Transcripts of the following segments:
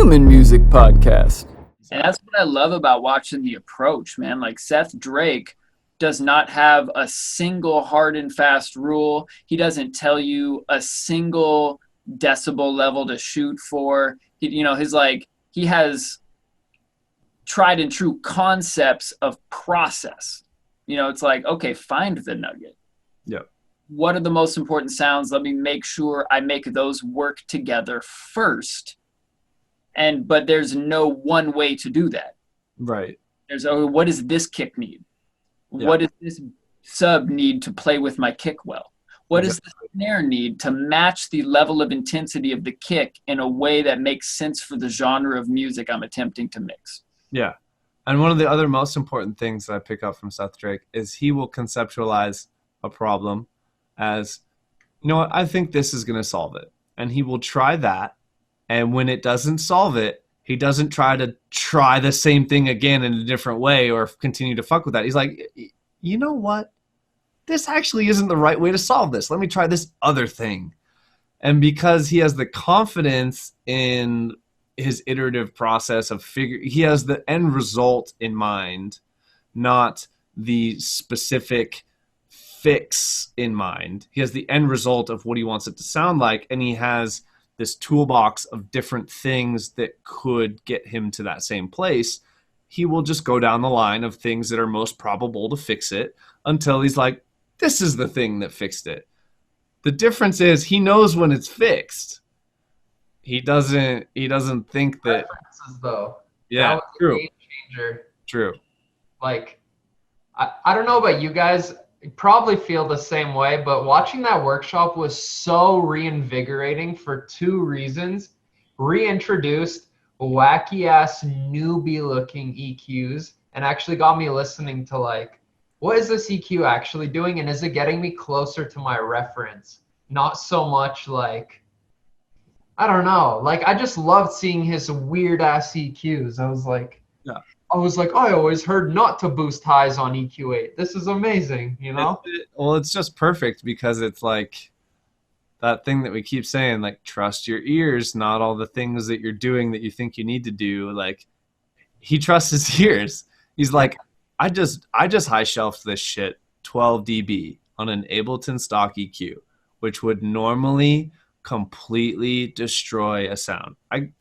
human music podcast. And that's what I love about watching The Approach, man. Like Seth Drake does not have a single hard and fast rule. He doesn't tell you a single decibel level to shoot for. He has tried and true concepts of process. It's like, okay, find the nugget. Yep. What are the most important sounds? Let me make sure I make those work together first. But there's no one way to do that. Right. What does this kick need? Yeah. What does this sub need to play with my kick well? What does the snare need to match the level of intensity of the kick in a way that makes sense for the genre of music I'm attempting to mix? Yeah. And one of the other most important things that I pick up from Seth Drake is he will conceptualize a problem as, I think this is going to solve it. And he will try that. And when it doesn't solve it, he doesn't try the same thing again in a different way or continue to fuck with that. He's like, you know what? This actually isn't the right way to solve this. Let me try this other thing. And because he has the confidence in his iterative process of he has the end result in mind, not the specific fix in mind. He has the end result of what he wants it to sound like, and he has this toolbox of different things that could get him to that same place. He will just go down the line of things that are most probable to fix it until he's like, this is the thing that fixed it. The difference is he knows when it's fixed. He doesn't think that references though. Yeah, that was true. A game changer. True. Like I don't know about you guys, you probably feel the same way, but watching that workshop was so reinvigorating for two reasons. Reintroduced wacky ass newbie looking EQs and actually got me listening to like, what is this EQ actually doing? And is it getting me closer to my reference? Not so much like, I don't know. Like I just loved seeing his weird ass EQs. I was like, I always heard not to boost highs on EQ8. This is amazing, It's just perfect because it's like that thing that we keep saying, like, trust your ears, not all the things that you're doing that you think you need to do. Like, he trusts his ears. He's like, I just high shelved this shit 12 dB on an Ableton stock EQ, which would normally completely destroy a sound. I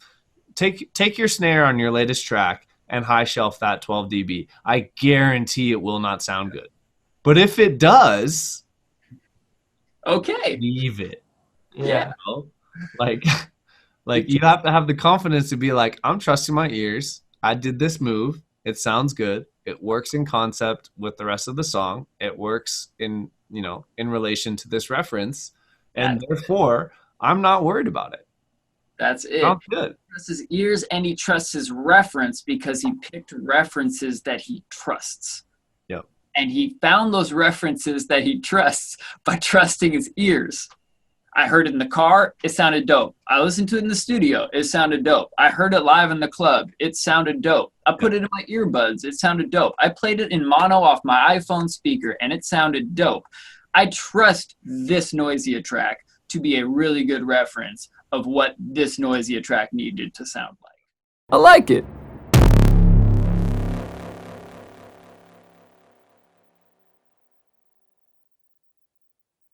take your snare on your latest track and high shelf that 12 dB. I guarantee it will not sound good. But if it does, okay, leave it. Yeah. Like you have to have the confidence to be like, I'm trusting my ears. I did this move. It sounds good. It works in concept with the rest of the song. It works in relation to this reference. And therefore, I'm not worried about it. That's it. Sounds good. He trusts his ears and he trusts his reference because he picked references that he trusts. Yep. And he found those references that he trusts by trusting his ears. I heard it in the car. It sounded dope. I listened to it in the studio. It sounded dope. I heard it live in the club. It sounded dope. I put it in my earbuds. It sounded dope. I played it in mono off my iPhone speaker and it sounded dope. I trust this Noisia track to be a really good reference of what this Noisia track needed to sound like. I like it.